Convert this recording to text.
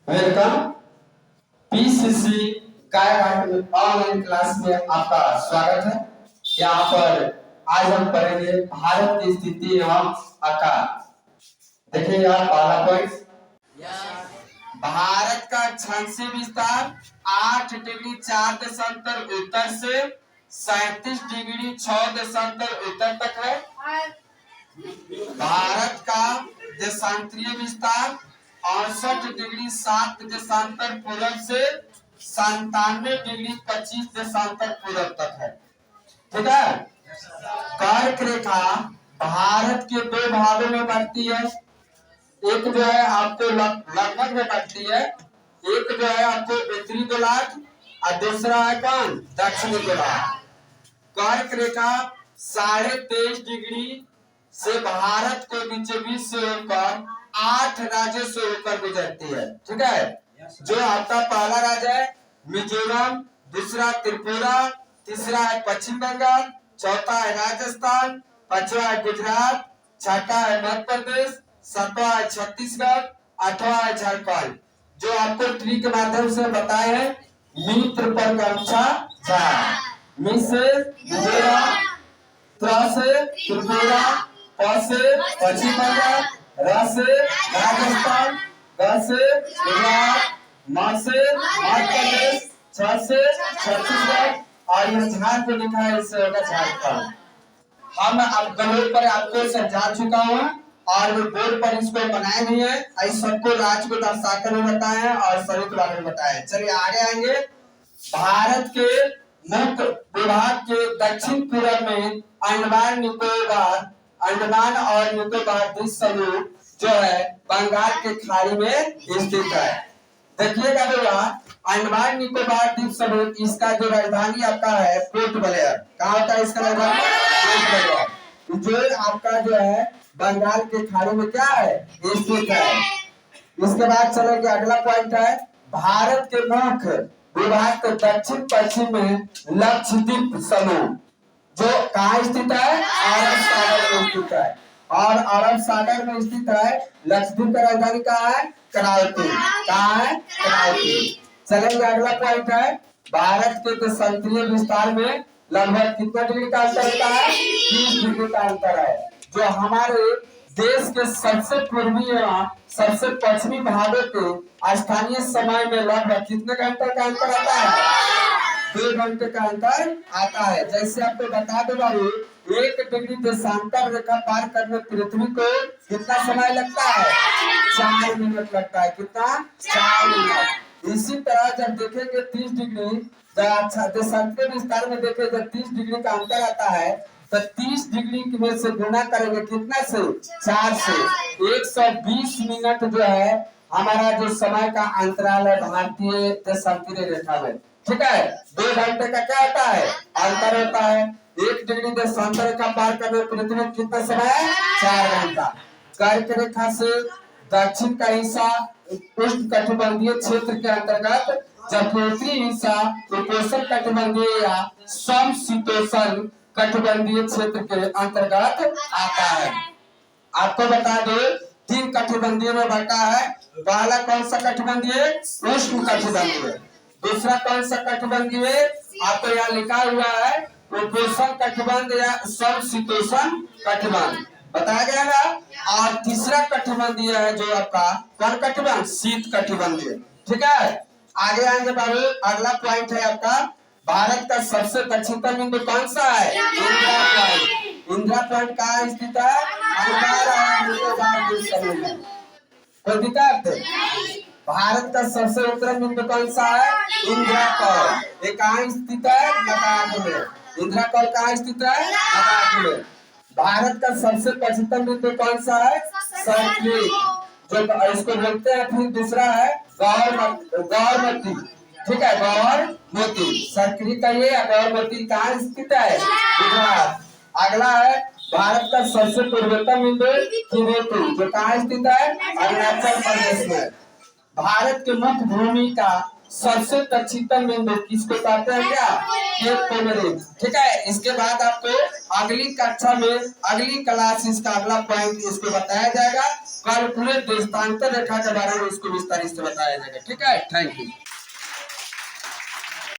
Welcome PCC कायाघाट online class में आपका स्वागत है। यहाँ पर आज हम पढ़ेंगे भारत की स्थिति एवं आकार। देखिए यहाँ पहला पॉइंट, भारत का अक्षांशीय विस्तार 8 डिग्री 4 देशांतर उत्तर से 37 डिग्री 6 देशांतर उत्तर तक है। भारत का देशांतरीय विस्तार 68 डिग्री 7 देशांतर पूर्व से 97 डिग्री 25 देशांतर पूर्व तक है। ठीक है। कर्क रेखा भारत के दो भागों में बढ़ती है। एक जो है आपको लगभग में बढ़ती है, एक जो है आपको उत्तरी गोलार्ध और दूसरा है कौन, दक्षिणी गोलार्ध। कर्क रेखा 23.5 डिग्री से भारत को बीचों बीच से होकर 8 राज्यों से होकर गुजरती है। ठीक है। जो आपका पहला राज्य है मिजोरम, दूसरा त्रिपुरा, तीसरा है पश्चिम बंगाल, चौथा है राजस्थान, पांचवा है गुजरात, छठा है मध्य प्रदेश, सातवां है छत्तीसगढ़, आठवां है झारखंड। जो आपको ट्री के माध्यम से बताए हैं, मित्र पर गमछा जा, मी से मिजोरम, त्रा से त्रिपुरा, प से पश्चिम बंगाल, र से राजस्थान, ग से गुजरात, म से मध्य प्रदेश, छ से छत्तीसगढ़ और ये झार को लिखा है, इससे होगा झारखंड। हम अब बोर्ड पर आपको समझा चुका हूँ और वो बोर्ड पर इसको बनाए भी है। इस सबको राज्य को दर्शाकर भी बताए हैं और सभी के बारे में बताए। चलिए आगे आएंगे। भारत के मुख्य विभाग के दक्षिण पूर्व में अंडमान और निकोबार द्वीप समूह जो है बंगाल के खाड़ी में स्थित है। देखिएगा भैया, अंडमान निकोबार द्वीप समूह, इसका जो राजधानी आपका है पोर्ट ब्लेयर। कहाँ होता है इसका राजधानी? Port Blair. जो आपका जो है बंगाल के खाड़ी में क्या है, स्थित है। इसके बाद चलेंगे, अगला पॉइंट है भारत के मुख्य विभाग के दक्षिण पश्चिम में लक्षद्वीप समूह जो कहाँ स्थित है, अरब सागर में स्थित है। और अरब सागर में स्थित है। लक्षद्वीप का राजधानी कहाँ है? करावती। कहाँ है? करावती। चलेंगे, अगला पॉइंट है भारत के देशांतरीय विस्तार में लगभग कितना डिग्री का अंतर होता है? 30 डिग्री का अंतर है। जो हमारे देश के सबसे पूर्वी एवं सबसे पश्चिमी भागों के स्थानीय समय में लगभग कितने घंटे का अंतर आता है? 2 घंटे का अंतर आता है। जैसे आपको बता दो बाबू, 1 डिग्री देशांतर रेखा पार करने पृथ्वी को कितना समय लगता है? 4 मिनट लगता है। कितना? 4 मिनट। इसी तरह जब देखेंगे 30 डिग्री देशांतरीय विस्तार में देखें, जब 30 डिग्री का अंतर आता है तो 30 डिग्री में से गुना करेंगे कितना से? 4 से। 120 मिनट जो है हमारा जो समय का अंतराल है भारतीय देशांतरीय रेखा में। ठीक है। 2 घंटे का क्या होता है? अंतर होता है। 1 डिग्री देशांतर रेखा पार करने पृथ्वी में कितना समय है? 4 घंटा। कर्क रेखा से दक्षिण का हिस्सा उष्ण कटिबंधीय क्षेत्र के अंतर्गत, जबकि उत्तरी हिस्सा उपोष्ण कटिबंधीय या समशीतोष्ण कटिबंधीय क्षेत्र के अंतर्गत आता है। आपको बता दो 3 कटिबंधीय में बटा है। पहला कौन सा कटिबंधीय? उष्ण कटिबंधीय। दूसरा कौन सा कटिबंधीय? आपको यहाँ लिखा हुआ है उपोष्ण कटिबंध या समशीतोष्ण कटिबंध, बताया गया ना। और तीसरा कटिबंधीय है जो आपका कौन कटिबंध? शीत कटिबंधीय। ठीक है। आगे आएंगे बाबू, अगला पॉइंट है आपका भारत का सबसे दक्षिणतम बिंदु कौन सा है? इंदिरा पॉइंट। इंदिरा पॉइंट कहाँ स्थित है? कोई दिक्कत? भारत का सबसे उत्तरी बिंदु कौन सा है? इंदिरा पॉइंट। ये कहाँ स्थित है? लद्दाख में। इंदिरा पॉइंट कहाँ स्थित है? लद्दाख में। भारत का सबसे पश्चिमतम बिंदु कौन सा है? सर्करी, जो इसको बोलते हैं। फिर दूसरा है गौरमती। ठीक है, गौरमती। सर्करी का ये गौरमती कहाँ स्थित है? गुजरात। अगला है भारत का सबसे पूर्वोत्तर बिंदु तिरुपति, जो कहाँ स्थित है? अरुणाचल प्रदेश में। भारत के मुख्य भूमि का सबसे दक्षिणतम बिंदु किसको कहते हैं क्या? केप कोमोरिन। ठीक है, इसके बाद आपको अगली कक्षा में अगली क्लास इसका अगला पॉइंट इसको बताया जाएगा। कैलकुलेट देशांतर रेखा के बारे में इसको विस्तार से बताया जाएगा। ठीक है, थैंक यू।